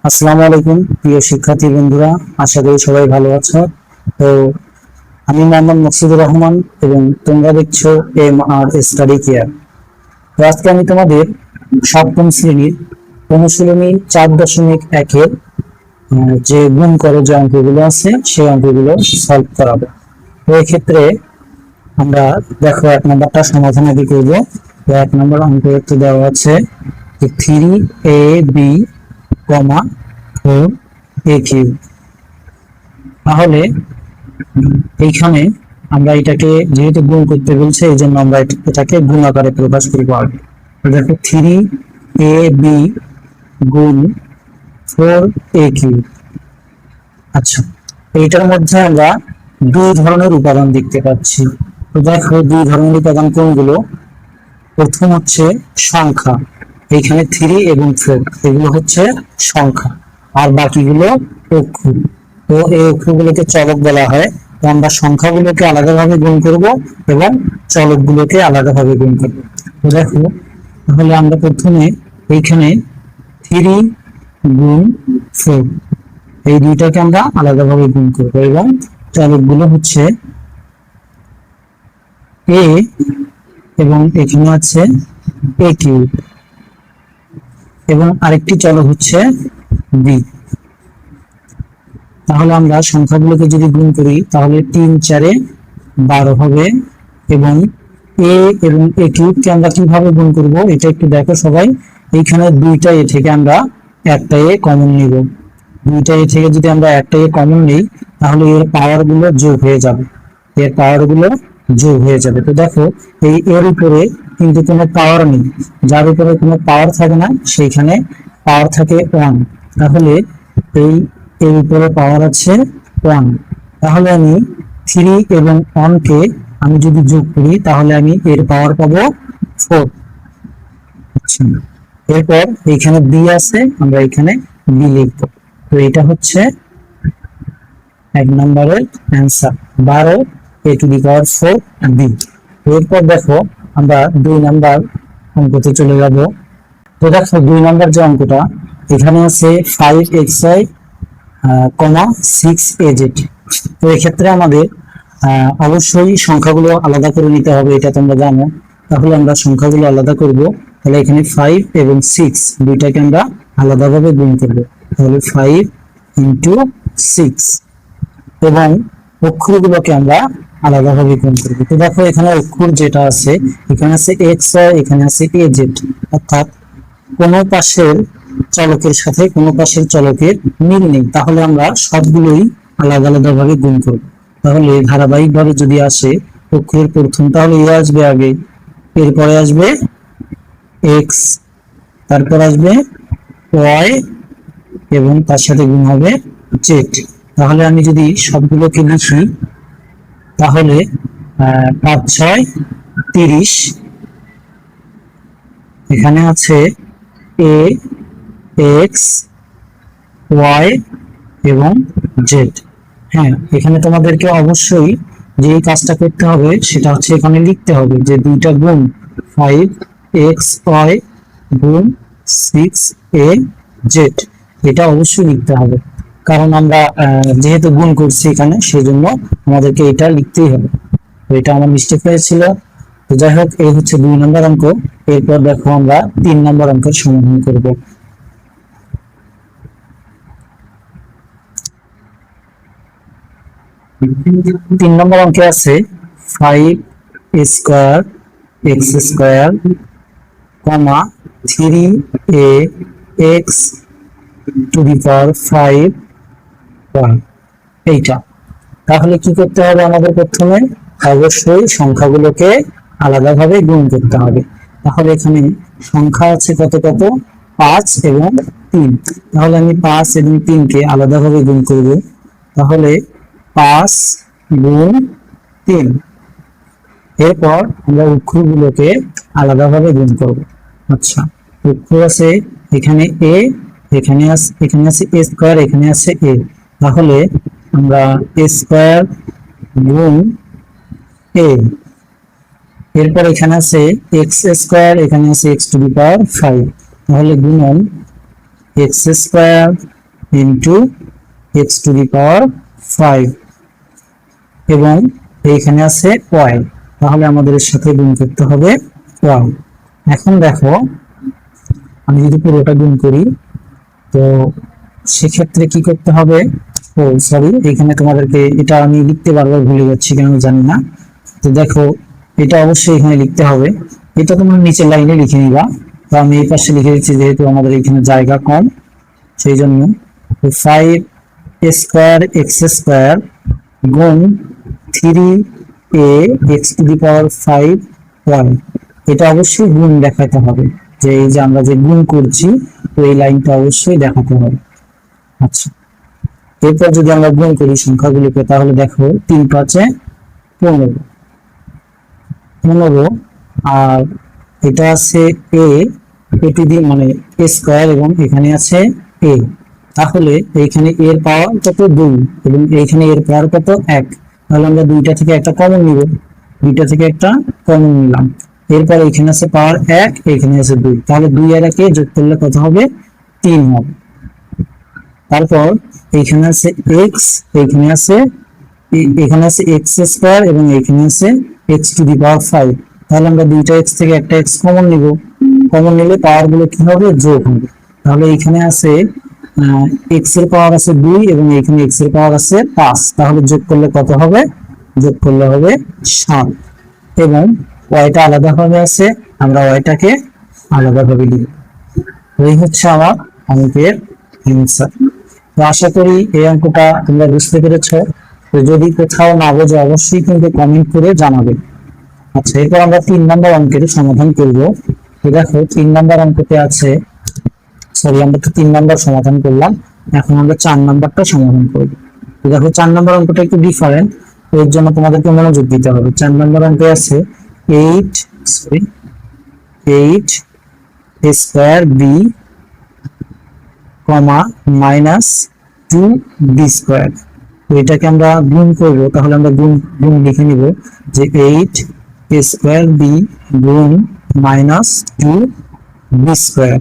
আসসালামু আলাইকুম প্রিয় শিক্ষার্থী বন্ধুরা, আশা করি সবাই ভালো আছো। তো আমি মোহাম্মদ মকসুদুর রহমান এবং তোমরা দেখছো স্টাডি কেয়ার। তো আজকে আমি তোমাদের সপ্তম শ্রেণীর অনুশীলনী 4.1-এর যে গুণ করো যে অঙ্কগুলো আছে সেই অঙ্কগুলো সলভ করাবো। তো এক্ষেত্রে আমরা দেখো 1 নম্বরটা সমাধান আগে করবো। তো 1 নম্বর অঙ্ক একটু দেওয়া আছে 3ab, 4a কিউব। তাহলে এইখানে আমরা এটাকে যেহেতু গুণ করতে বলছে এই জন্য আমরা এটাকে গুণ আকারে প্রকাশ করবো আগে। দেখো 3ab গুণ 4a কিউব। আচ্ছা, এইটার মধ্যে আমরা দুই ধরনের উপাদান দেখতে পাচ্ছি। তো দেখো দুই ধরনের উপাদান কোনগুলো। প্রথম হচ্ছে সংখ্যা, এইখানে 3 এবং 4 এগুলো হচ্ছে সংখ্যা, আর বাকিগুলো অক্ষর। তো এই অক্ষরগুলোকে চলক বলা হয়। তো আমরা সংখ্যাগুলোকে আলাদাভাবে গুণ করব এবং চলকগুলোকে আলাদাভাবে গুণ করব। তো দেখো, তাহলে আমরা প্রথমে এইখানে 3 গুণ 4 এই দুইটাকে আমরা আলাদাভাবে গুণ করব এবং চলকগুলো হচ্ছে a এবং এখানে আছে a কিউব এবং আরেকটি চলক হচ্ছে b। তাহলে আমরা সংখ্যাগুলোকে যদি গুণ করি তাহলে 3 4 12 হবে এবং a এবং a কিউবকে আমরা কিভাবে গুণ করব এটা একটু দেখো সবাই। এইখানে দুইটা a থেকে আমরা একটা a কমন নিব। দুইটা a থেকে যদি আমরা একটা a কমন নিই তাহলে এর পাওয়ার গুলো যোগ হয়ে যাবে, এর পাওয়ার গুলো যোগ হয়ে যাবে। তো দেখো এই এর উপরে কিন্তু কোনো পাওয়ার নেই, যার উপরে কোনো পাওয়ার থাকে না সেইখানে পাওয়ার থাকে 1। তাহলে এই এর উপরে পাওয়ার আছে 1। তাহলে আমি 3 এবং 1 কে আমি যদি যোগ করি তাহলে আমি এর পাওয়ার পাবো 4। আচ্ছা, এরপর এখানে বি আছে, আমরা এখানে বি লিখবো। তো এটা হচ্ছে 1 নম্বরের answer 12 a to the power 4 B. এরপর দেখো আমরা 2 নম্বর অঙ্কতে চলে যাব। তো দেখো 2 নম্বর যে অঙ্কটা এখানে আছে 5xy, 6az। তো এক্ষেত্রে আমাদের অবশ্যই সংখ্যাগুলো আলাদা করে নিতে হবে, এটা তোমরা জানো। তাহলে আমরা সংখ্যাগুলো আলাদা করব। তাহলে এখানে 5 এবং 6 দুইটাকে আমরা আলাদাভাবে গুণ করব। তাহলে 5 ইন্টু 6 এবং অক্ষরগুলোকে আমরা আলাদাভাবে গুণ করব। তো দেখো এখানে অক্ষর যেটা আছে এখানে আছে xy, এখানে আছে az, অর্থাৎ কোনো পাশের চলকের সাথে কোনো পাশের চলকের মিল নেই। তাহলে আমরা সবগুলোই আলাদা আলাদা ভাবে গুণ করব। তাহলে ধারাবাহিক ভাবে যদি আসে অক্ষরের প্রথম, তাহলে এ আসবে আগে, এরপরে আসবে এক্স, তারপর আসবে ওয়াই এবং তার সাথে গুণ হবে জেড। তাহলে আমি যদি সবগুলোকে লিখি তাহলে 5 6 30, এখানে আছে এ, এক্স, ওয়াই এবং জেড। হ্যাঁ, এখানে তোমাদেরকে অবশ্যই যে কাজটা করতে হবে সেটা হচ্ছে এখানে লিখতে হবে যে দুইটা গুণ 5xy গুণ 6az, এটা অবশ্যই লিখতে হবে। কারণ আমরা যেহেতু গুণ করছি এখানে সেই জন্য আমাদেরকে এটা লিখতেই হবে। তো এটা আমার মিস্টেক হয়েছিল। তো যাই হোক, এই হচ্ছে 2 নম্বর অঙ্ক। এরপর দেখো আমরা 3 নম্বর অঙ্কের সমাধান করব। 3 নম্বর অঙ্কে আছে 5 square x square, 3a x two the power 5 y, এইটা। তাহলে কি করতে হবে আমাদের? প্রথমে অবশ্যই সংখ্যাগুলোকে আলাদাভাবে গুণ করতে হবে। তাহলে এখানে সংখ্যা আছে কত কত, 5 এবং 3। তাহলে আমি 5 এবং 3 কে আলাদাভাবে গুণ করব। তাহলে 5 গুণ 3। এরপর আমরা অক্ষরগুলোকে আলাদাভাবে গুণ করব। আচ্ছা, অক্ষর আছে এখানে a, এখানে আছে a স্কয়ার, এখানে আছে a। তাহলে আমরা a স্কয়ার গুণ a, এরপর এখানে আছে x স্কয়ার, এখানে আছে x টু দি পাওয়ার 5। তাহলে গুণন x square into x to the power 5 এবং এইখানে আছে ওয়াই, তাহলে আমাদের এর সাথে গুণ করতে হবে ওয়াই। এখন দেখো আমি যদি পুরোটা গুণ করি তো সেক্ষেত্রে কি করতে হবে, ও সরি এখানে তোমাদেরকে এটা আমি লিখতে বারবার ভুলে যাচ্ছি কেন জানি না। তো দেখো এটা অবশ্যই এখানে লিখতে হবে, এটা তোমরা নিচের লাইনে লিখে নিবা, তো আমি এই পাশে লিখে দিচ্ছি যেহেতু আমাদের এখানে জায়গা কম সেই জন্য। 5 স্কোয়ার এক্স স্কোয়ার গুণ 3a X to the power 5 Y, এটা অবশ্যই গুণ দেখাতে হবে, যে এই যে আমরা যে গুণ করছি তো এই লাইনটা অবশ্যই দেখাতে হবে। আচ্ছা, এরপর যদি আমরা গুণ করি সংখ্যাগুলিকে তাহলে দেখো 3 5 15 15 আর এটা আছে a টু দি মানে a স্কয়ার এবং এখানে আছে a, তাহলে এইখানে a এর পাওয়ার কত 2 এবং এইখানে এর পাওয়ার কত 1, তাহলে আমরা দুইটা থেকে একটা কমন নিব, দুইটা থেকে একটা কমন নিলাম। এরপর এখানে আছে পাওয়ার 1, এখানে আছে 2, তাহলে 2 আর 1 যোগ করলে কত হবে 3 হবে। তারপর এখানে আছে x, এখানে আছে এক্স স্কয়ার এবং এখানে আছে এক্স টু দি পাওয়ার 5, তাহলে আমরা দুইটা x থেকে একটা x কমন নিব, কমন নিলে পাওয়ার গুলো কি হবে যোগ হবে। তাহলে এখানে আছে x এর পাওয়ার আছে 2 এবং এখানে x এর পাওয়ার আছে 5, তাহলে যোগ করলে কত হবে, যোগ করলে হবে 7 এবং ওয়াইটা আলাদাভাবে আছে, আমরা ওয়াইটাকে আলাদাভাবে লিখব। এই হচ্ছে আমার অঙ্কের অ্যান্সার। তো আশা করি এই অঙ্কটা তোমরা বুঝতে পেরেছো। তো যদি কোথাও না বোঝো অবশ্যই কিন্তু কমেন্ট করে জানাবে। আচ্ছা, এরপর আমরা 3 নম্বর অঙ্কের সমাধান করব। তো দেখো 3 নম্বর অঙ্কতে আছে, সরি আমরা তো 3 নম্বর সমাধান করলাম, এখন আমরা 4 নম্বরটা সমাধান করব। তো দেখো 4 নম্বর অঙ্কটা একটু ডিফারেন্ট, এর জন্য তোমাদেরকে মনোযোগ দিতে হবে। 4 নম্বর অঙ্কে আছে 8 square B minus 2b square, তো এটাকে আমরা গুণ করব, তাহলে আমরা গুণ গুণ লিখে নিব যে 8 স্কয়ার বি গুণ মাইনাস 2b স্কয়ার।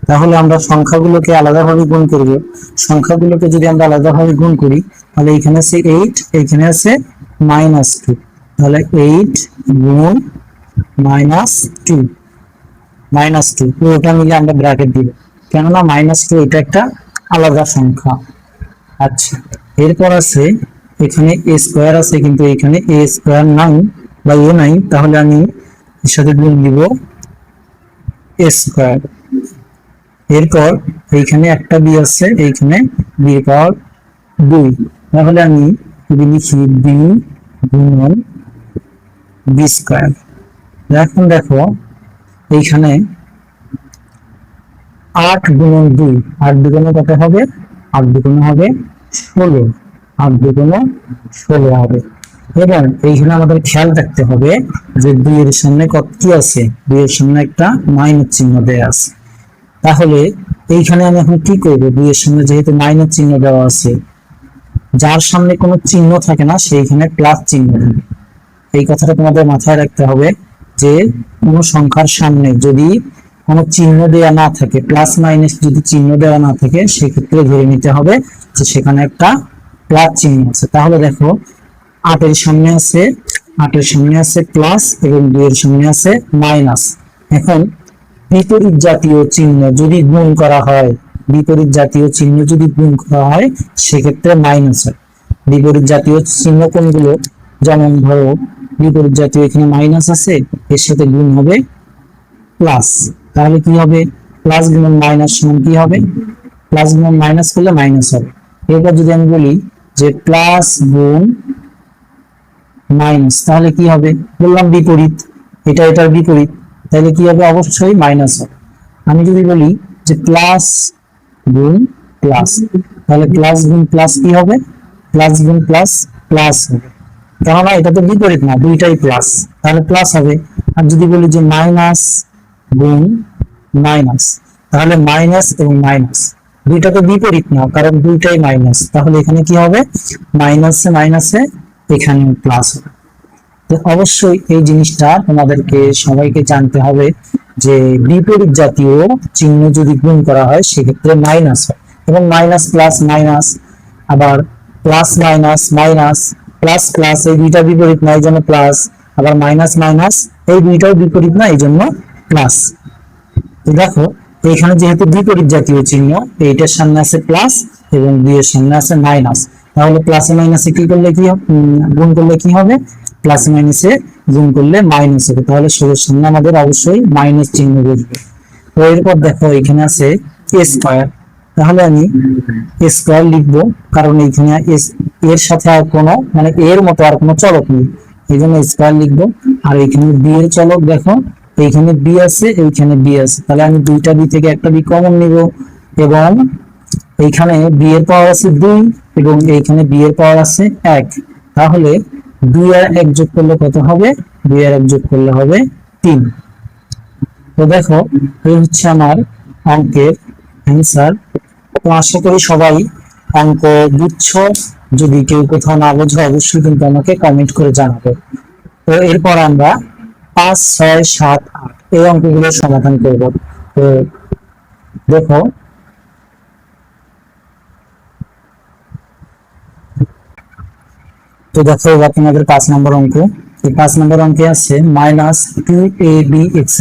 তাহলে আমরা সংখ্যাগুলোকে আলাদাভাবে গুণ করব, সংখ্যাগুলোকে যদি আমরা আলাদাভাবে গুণ করি তাহলে এখানে আছে 8, এখানে আছে -2, তাহলে 8 গুণ -2 পুরোটা মিলে আমরা ব্র্যাকেট দিব, কেননা -2 এটা একটা আলাদা সংখ্যা। আচ্ছা, এরপর আছে এখানে a স্কয়ার আছে কিন্তু এখানে a স্কয়ার নাই বা a নাই, তাহলে আমি এর সাথে গুণ দিব a স্কয়ার। এরপর এইখানে একটা b আছে, এইখানে b এর পাওয়ার 2, তাহলে আমি যদি লিখি b গুণন b স্কয়ার। এখন দেখো এইখানে 8 গুণন 2, 8 দুগুণে কত হবে, 8 দুগুণে হবে 16, 8 দুগুণে 16 হবে। এবং এইখানে আমাদের খেয়াল রাখতে হবে যে 2 এর সামনে কত কি আছে, 2 এর সামনে একটা মাইনাস চিহ্ন দেয়া আছে, তাহলে এইখানে আমি এখন কি করব, 2 এর সামনে যেহেতু মাইনাস চিহ্ন দেওয়া আছে, যার সামনে কোনো চিহ্ন থাকে না সেইখানে প্লাস চিহ্ন থাকে। এই কথাটা তোমাদের মাথায় রাখতে হবে যে কোনো সংখ্যার সামনে যদি কোনো চিহ্ন দেওয়া না থাকে, প্লাস মাইনাস যদি চিহ্ন দেওয়া না থাকে সেক্ষেত্রে ধরে নিতে হবে যে সেখানে একটা প্লাস চিহ্ন আছে। তাহলে দেখো 8 এর সামনে আছে প্লাস এবং 2 এর সামনে আছে মাইনাস। এখন বিপরীত জাতীয় চিহ্ন যদি গুণ করা হয়, বিপরীত জাতীয় চিহ্ন যদি গুণ করা হয় সেক্ষেত্রে মাইনাস হয়। বিপরীত জাতীয় চিহ্ন কোনগুলো, যেমন ধরো বিপরীত জাতীয় এখানে মাইনাস আছে, এর সাথে গুণ হবে প্লাস, তাহলে কি হবে প্লাস গুণন মাইনাস সমান কি হবে, প্লাস গুণন মাইনাস করলে মাইনাস হবে। এরপর যদি আমি বলি যে প্লাস গুণ মাইনাস, তাহলে কি হবে, বললাম বিপরীত, এটা এটার বিপরীত, তাহলে কি হবে অবশ্যই মাইনাস হবে। আমি যদি বলি যে প্লাস গুণ প্লাস, তাহলে প্লাস গুণ প্লাস কি হবে, প্লাস গুণ প্লাস প্লাস হবে, কেননা এটা তো বিপরীত না, দুইটাই প্লাস, তাহলে প্লাস হবে। আর যদি বলি যে মাইনাস গুণ মাইনাস, তাহলে মাইনাস এবং মাইনাস দুইটা তো বিপরীত না, কারণ দুইটাই মাইনাস, তাহলে এখানে কি হবে মাইনাসে মাইনাসে এখানে প্লাস হবে। তো অবশ্যই এই জিনিসটা তোমাদেরকে সবাইকে জানতে হবে যে বিপরীত জাতীয় চিহ্ন যদি গুণ করা হয় সেক্ষেত্রে মাইনাস হয়, এবং মাইনাস প্লাস মাইনাস, আবার plus minus minus, plus plus এই দুইটা বিপরীত না এই জন্য প্লাস, আবার মাইনাস মাইনাস এই দুইটাও বিপরীত না এই জন্য প্লাস। তো দেখো এখানে যেহেতু বিপরীত জাতীয় চিহ্ন, এইটার সামনে আছে প্লাস এবং বি এর সামনে আছে মাইনাস, তাহলে প্লাসে মাইনাসে কি করলে কি গুণ করলে কি হবে, প্লাসে মাইনাসে গুণ করলে মাইনাস হবে, তাহলে ষোলোর সামনে আমাদের অবশ্যই মাইনাস চিহ্ন বসবে। তো এরপর দেখো এখানে আছে এ স্কয়ার, তাহলে আমি এ স্কয়ার লিখবো, কারণ এখানে এর সাথে আর কোনো মানে এর মতো আর কোনো চলক নেই, এই জন্য স্কয়ার লিখবো। আর এখানে বি এর চলক দেখো, এইখানে বি আছে এইখানে বি আছে, তাহলে আমি দুইটা বি থেকে একটা বি কমন নিব, এবং এইখানে বি এর পাওয়ার আছে 2 এবং এইখানে বি এর পাওয়ার আছে 1, তাহলে 2 আর 1 যোগ করলে কত হবে, 2 আর 1 যোগ করলে হবে 3। তো দেখো এই হচ্ছে আমার অঙ্কের অ্যান্সার। তো আশা করি সবাই অঙ্ক বুঝছো, যদি কেউ কোথাও না বোঝো অবশ্যই কিন্তু আমাকে কমেন্ট করে জানাবে। তো এরপর আমরা 5, 6, 7, 8 এই অঙ্কগুলো সমাধান করব। তো দেখো এবার তোমাদের 5 নম্বর অঙ্ক। এই 5 নম্বর অঙ্কে আছে -2ab(x²,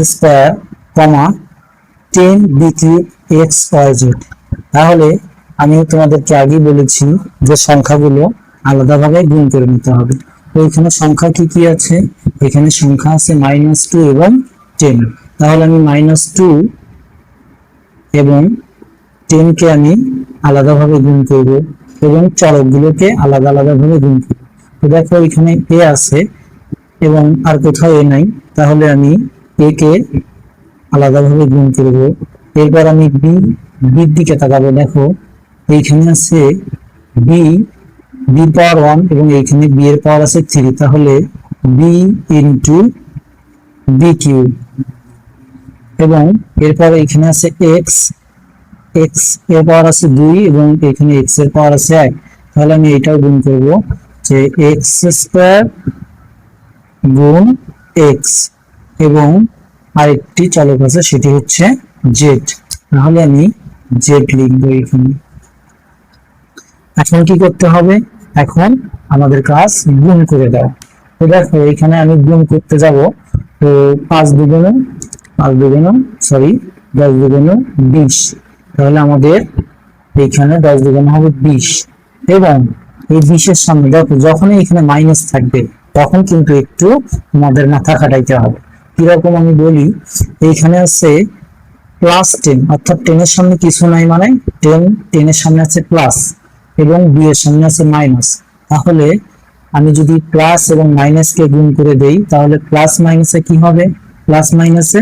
10b³ তাহলে আমি তোমাদেরকে আগেই বলেছি যে সংখ্যাগুলো আলাদাভাবে গুণ করে নিতে হবে। তো এখানে সংখ্যা কি কি আছে, এখানে সংখ্যা আছে -2 এবং 10, তাহলে আমি -2 এবং 10 কে আমি আলাদাভাবে গুণ করব এবং চলকগুলোকে আলাদা আলাদাভাবে গুণ করব। তো দেখো এখানে এ আছে এবং আর কোথাও এ নাই, তাহলে আমি এ কে আলাদাভাবে গুণ করব। এরপর আমি বির দিকে তাকাবো, দেখো এইখানে আছে বি পাওয়ার 1 এবং এইখানে বি এর পাওয়ার আছে 3, তাহলে বি ইন্টু বি কিউব, এবং এরপর এখানে আছে এক্স এর পাওয়ার আছে 2 এবং এখানে এক্স এর পাওয়ার আছে 1, তাহলে আমি এটাও গুণ করব যে x² গুণ এক্স, এবং আরেকটি চলক আছে সেটি হচ্ছে জেড, তাহলে আমি জেড লিখবো এখানে। এখন কি করতে হবে, এখন আমাদের কাজ গুণ করে দাও। তো দেখো এখানে আমি গুণ করতে যাব, তো 5 দুগুণে 10 দুগুণে 20, তাহলে আমাদের এখানে 10 দুগুণে হবে 20, এবং এই 20 এর সামনে দেখো যখনই এখানে মাইনাস থাকবে তখন কিন্তু একটু আমাদের মাথা খাটাইতে হবে। কিরকম আমি বলি, এইখানে আছে +10, অর্থাৎ 10 এর সামনে কিছু নাই, মানে 10 এর সামনে আছে প্লাস এবং বি এর সামনে আছে মাইনাস, তাহলে আমি যদি প্লাস এবং মাইনাস কে গুণ করে দেই তাহলে প্লাস মাইনাসে কি হবে, প্লাস মাইনাসে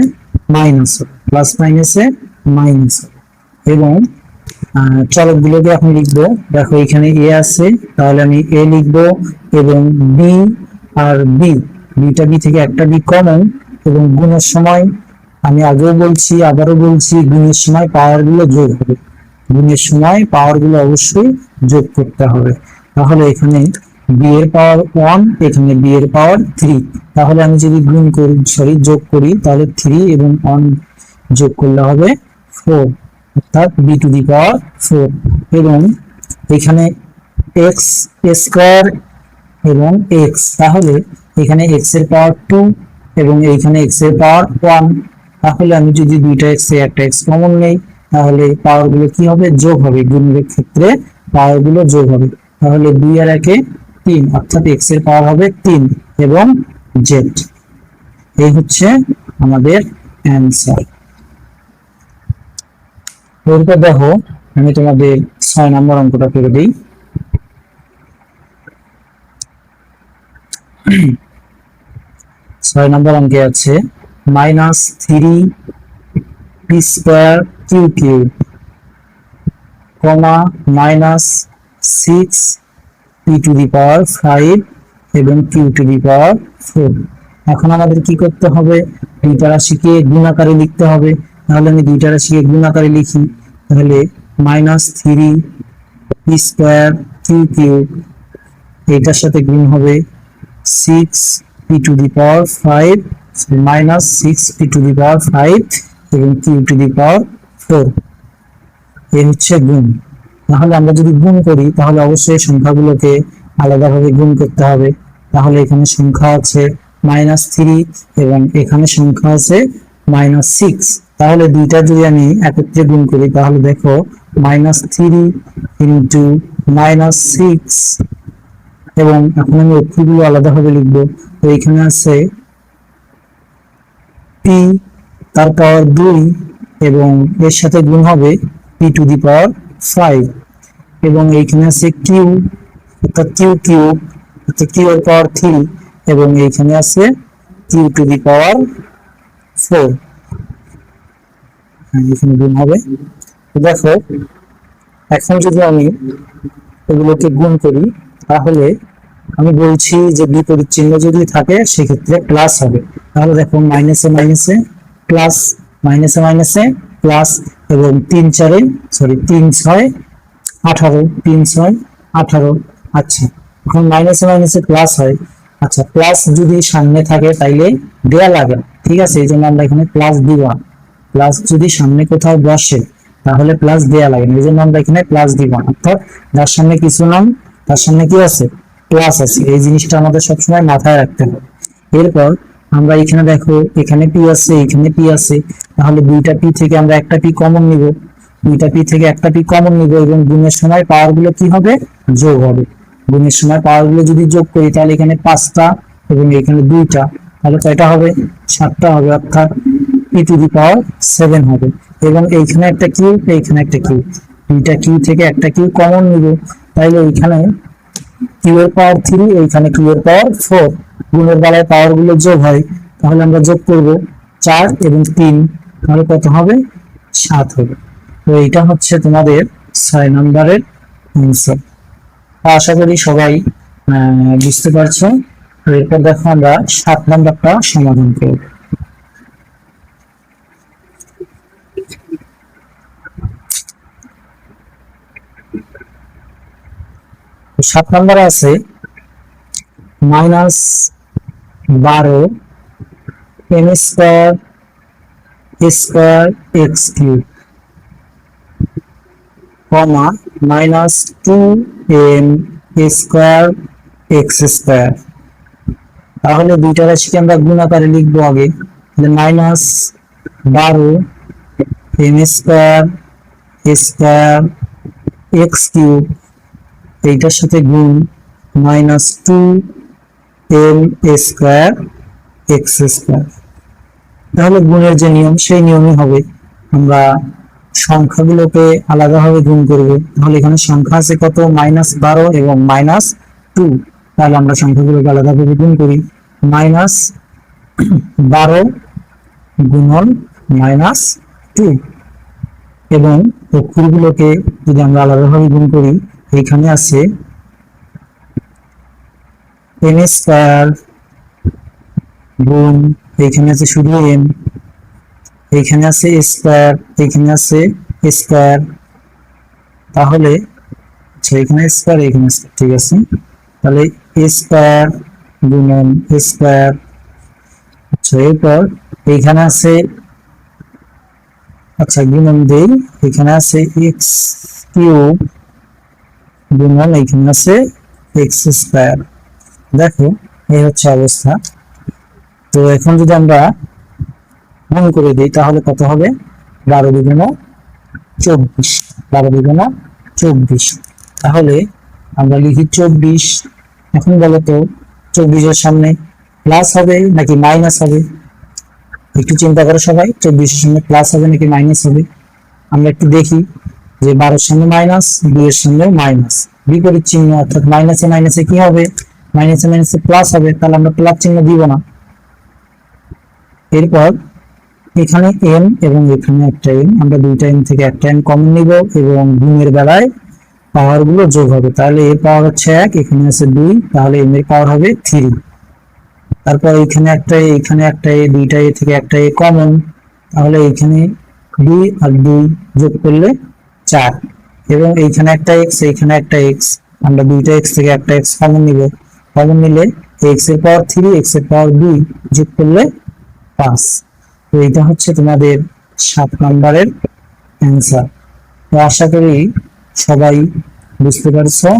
মাইনাস, প্লাস মাইনাসে মাইনাস, এবং চলকগুলোকে এখন লিখবো। দেখো এখানে এ আছে, তাহলে আমি এ লিখবো, এবং বি আর বিটা বি থেকে একটা বি কমন, এবং গুণের সময় আমি আগেও বলছি আবারও বলছি গুণের সময় পাওয়ার গুলো যোগ হবে, গুণের সময় পাওয়ার গুলো অবশ্যই যোগ করতে হবে। তাহলে এখানে বি এর পাওয়ার 1, এখানে বি এর পাওয়ার 3, তাহলে আমি যদি গুণ করি যোগ করি তাহলে 3 এবং 1 যোগ করলে হবে 4, অর্থাৎ b⁴, এবং এখানে x² এবং x, তাহলে এখানে x এর পাওয়ার 2 এবং এইখানে x এর পাওয়ার 1, তাহলে আমি যদি দুইটা x এ একটা x কমন নেই তাহলে পাওয়ার গুলো কি হবে, যোগ হবে, গুণের ক্ষেত্রে পাওয়ার গুলো যোগ হবে, তাহলে 2 আর 1 এ 3, অর্থাৎ x এর পাওয়ার হবে 3 এবং z। এই হচ্ছে আমাদের অ্যান্সার। এরপর দেখো আমি তোমাদের 6 নম্বর অঙ্কটা করে দিই। 6 নম্বর অঙ্কে আছে -3p²q³ -6p⁵ এবং q⁴। এখন আমাদের কি করতে হবে, দুইটা রাশিকে গুণ আকারে লিখতে হবে, তাহলে আমি দুইটা রাশিকে গুণ আকারে লিখি, তাহলে -3p²q³ এটার সাথে গুণ হবে 6p⁵, minus six p to the power five এবং q to the power four, এই হচ্ছে গুণ। তাহলে আমরা যদি গুণ করি তাহলে অবশ্যই সংখ্যাগুলোকে আলাদাভাবে গুণ করতে হবে। তাহলে এখানে সংখ্যা আছে মাইনাস থ্রি এবং এখানে সংখ্যা আছে মাইনাস সিক্স। তাহলে দুইটা যদি আমি একত্রে গুণ করি তাহলে দেখো minus three into minus six, এবং এখন আমি অক্ষরগুলো আলাদাভাবে লিখবো। তো এখানে আছে পি তার পাওয়ার দুই এবং এর সাথে গুণ হবে P to the power five, এবং এইখানে আছে কিউ অর্থাৎ কিউ কিউব অর্থাৎ কিউ এর পাওয়ার থ্রি, এবং এইখানে আছে Q to the power four, এখানে গুণ হবে। দেখো এখন যদি আমি এগুলোকে গুণ করি তাহলে আমি বলছি যে বিপরীত চিহ্ন যদি থাকে সেক্ষেত্রে প্লাস হবে। তাহলে দেখো মাইনাসে মাইনাসে প্লাস, মাইনাসে মাইনাসে প্লাস, এবং তিন চারে সরি তিন ছয় 18, 3 6 18। আচ্ছা, এখন মাইনাসে মাইনাসে প্লাস হয়। আচ্ছা, প্লাস যদি সামনে থাকে তাইলে দেয়া লাগে, ঠিক আছে, এই জন্য আমরা এখানে প্লাস দিব। প্লাস যদি সামনে কোথাও বসে তাহলে প্লাস দেয়া লাগে না, এই জন্য আমরা এখানে প্লাস দিব। অর্থাৎ যার সামনে কিছু নাম তার সামনে কি আছে, প্লাস আছে। এই জিনিসটা আমাদের সবসময় মাথায় রাখতে হবে। এরপর আমরা এখানে দেখো এখানে পি আছে এখানে পি আছে, তাহলে দুইটা পি থেকে আমরা একটা পি কমন নিব, দুইটা পি থেকে একটা পি কমন নিব, এবং গুণের সময় পাওয়ার গুলো কি হবে, যোগ হবে। গুণের সময় পাওয়ার গুলো যদি যোগ করি তাহলে এখানে পাঁচটা এবং এখানে দুইটা, তাহলে কয়টা হবে, সাতটা হবে, অর্থাৎ P to the power seven হবে। এবং এইখানে একটা কিউ এইখানে একটা কিউ, দুইটা কিউ থেকে একটা কিউ কমন নিব, তাইলে এইখানে কিউ এর পাওয়ার থ্রি এইখানে কিউ এর পাওয়ার ফোর, গুণের বেলায় পাওয়ার গুলো যোগ হয়, তাহলে আমরা যোগ করব চার এবং তিন, তাহলে কত হবে, সাত হবে। তো এটা হচ্ছে তোমাদের 6 নম্বরের অ্যান্সার। আশা করি সবাই বুঝতে পারছো। এরপর দেখো আমরা 7 নম্বরটা সমাধান করব। 7 নম্বরে আছে -12 m square square x cube কমা -2m স্কয়ার এক্স স্কয়ার। তাহলে দুইটা রাশিকে আমরা গুণ আকারে লিখবো আগে। -12 m square square x cube, এইটার সাথে গুণ -2m স্কয়ার এক্স স্কয়ার। তাহলে গুণের যে নিয়ম সেই নিয়মই হবে, আমরা সংখ্যাগুলোকে আলাদাভাবে গুণ করব। তাহলে এখানে সংখ্যা আছে কত, -12 এবং -2, তাহলে আমরা সংখ্যাগুলোকে আলাদাভাবে গুণ করি। -12 গুণন -2, এবং অক্ষরগুলোকে যদি আমরা আলাদাভাবে গুণ করি, এখানে আছে m স্কয়ার গুণ এখানে আছে শুধু m, এখানে আছে স্কয়ার এখানে আছে স্কয়ার, তাহলে আচ্ছা এখানে স্কয়ার এখানে স্কয়ার, ঠিক আছে, তাহলে স্কয়ার গুণন স্কয়ার। আচ্ছা এরপর এখানে আছে, আচ্ছা গুণন দেই, এখানে আছে এক্স কিউব গুণন এখানে আছে এক্স স্কয়ার। দেখো এই হচ্ছে অবস্থা। তো এখন যদি আমরা গুণ করে দিই তাহলে কত হবে, 12 দুগুণ 24, 12 দুগুণ 24। তাহলে আমরা লিখি 24। এখন বলো তো 24 এর সামনে প্লাস হবে নাকি মাইনাস হবে, একটু চিন্তা করো সবাই, 24 এর সামনে প্লাস হবে নাকি মাইনাস হবে। আমরা একটু দেখি যে 12 এর সামনে মাইনাস, 2 এর সামনে মাইনাস, বিপরীত চিহ্ন, অর্থাৎ মাইনাসে মাইনাসে কি হবে, মাইনাসে মাইনাসে প্লাস হবে, তাহলে আমরা প্লাস চিহ্ন দিব না। এরপর এখানে m এবং এখানে একটা m, আমরা দুইটা m থেকে একটা m কমন নিব, এবং গুণের বেলায় পাওয়ার গুলো যোগ হবে। তাহলে এর পাওয়ার হচ্ছে 1, এখানে আছে 2, তাহলে m এর পাওয়ার হবে 3। তারপর এখানে একটা দুইটা a থেকে একটা a কমন, তাহলে এখানে 2 আর 2 যোগ করলে 4, এবং এইখানে একটা x এইখানে একটা x, আমরা দুইটা x থেকে একটা x কমন নিব, কমন নিলে x এর পাওয়ার 3 x এর পাওয়ার 2 যোগ করলে 5। তো এটা হচ্ছে তোমাদের 7 নম্বরের অ্যান্সার। তো আশা করি সবাই বুঝতে পারছো।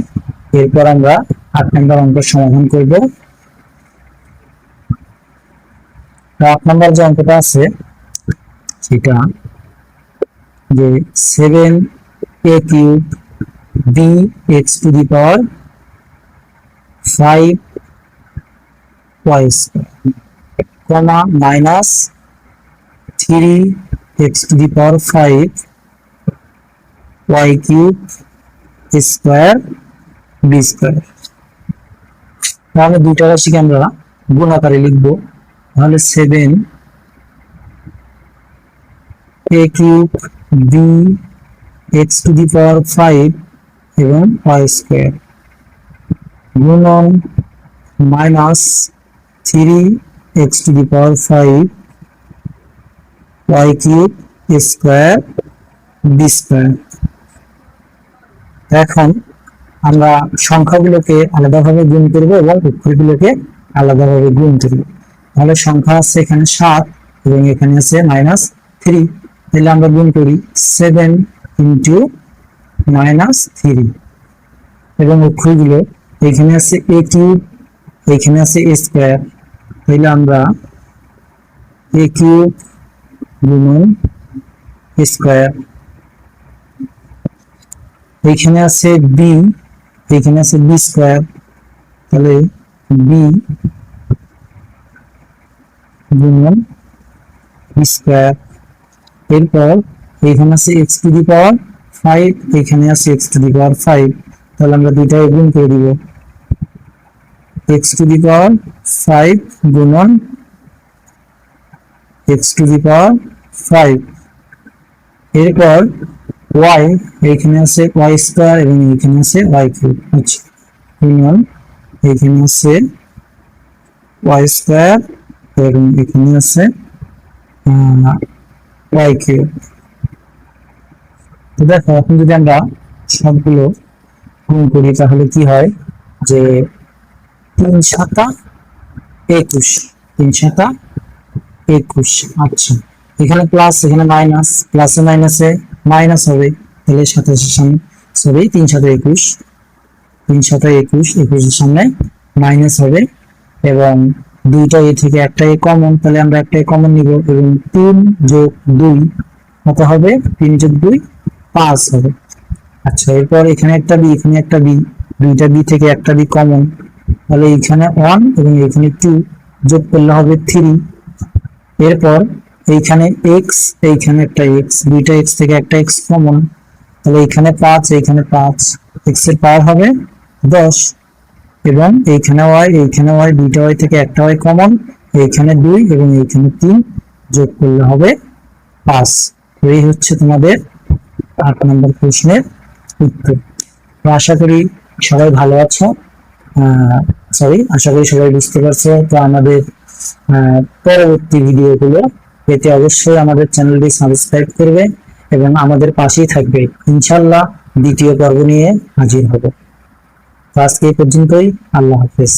এরপর আমরা 8 নম্বর অঙ্ক সমাধান করব। 8 নম্বর যে অঙ্কটা আছে সেটা যে 7a³ bx⁵ 5y² কমা মাইনাস 3x⁵y³ b²। তাহলে দুইটা রাশিকে আমরা গুণ আকারে লিখবো। তাহলে 7a³ bx⁵ এবং y² গুণন মাইনাস 3x⁵y³ b²। এখন আমরা সংখ্যাগুলোকে আলাদাভাবে গুণ করব এবং অক্ষরগুলোকে আলাদাভাবে গুণ করব। তাহলে সংখ্যা আছে এখানে 7 এবং এখানে আছে -3। তাহলে আমরা গুণ করি 7 × -3 এবং অক্ষরগুলো এখানে আছে a³ এখানে আছে a²। তাহলে আমরা a³ গুণন a²। এখানে আছে b এখানে আছে b²। তাহলে b গুণন b²। এরপর এখানে আছে x⁵5 এখানে আছে x⁵5। তাহলে আমরা দুইটাই গুণ করে দিব x⁵5 গুণন x⁵5। এরপর y এখানে আছে y² এবং এখানে আছে y³ আচ্ছা গুণন এখানে আছে y² এবং এখানে আছে y³। তো দেখো এখন যদি আমরা সবগুলো গুণ করি তাহলে কি হয় যে 3 × 21 3 × 21। আচ্ছা এখানে প্লাস এখানে মাইনাস, প্লাসে মাইনাসে মাইনাস হবে। তাহলে 27 সামনে সরি 3 × 21 3 × 21 21 সামনে মাইনাস হবে এবং দুইটা এ থেকে একটা এ কমন। তাহলে আমরা একটা কমন নিব এবং 3 + 2 কত হবে 3 + 2 5 হবে। আচ্ছা এরপর এখানে একটা বি এখানে একটা বি দুইটা বি থেকে একটা বি কমন। তাহলে এখানে 1 এবং এখানে 2 যোগ করলে হবে 3। এরপর এইখানে x এইখানে একটা x দুইটা x থেকে একটা x কমন। তাহলে এখানে 5 এইখানে 5 x এর পাওয়ার হবে 10 এবং এইখানে y দুইটা y থেকে একটা y কমন। এইখানে 2 এবং এইখানে 3 যোগ করলে হবে 5। এই হচ্ছে তোমাদের 8 নম্বর প্রশ্নের উত্তর। তো আশা করি সবাই ভালো আছো। আশা করি সবাই বুঝতে পারছো। তো আমাদের পরবর্তী ভিডিওগুলো পেতে অবশ্যই আমাদের চ্যানেলটি সাবস্ক্রাইব করবে এবং আমাদের পাশেই থাকবে। ইনশাআল্লাহ দ্বিতীয় পর্ব নিয়ে হাজির হব। আজকে এই পর্যন্তই। আল্লাহ হাফেজ।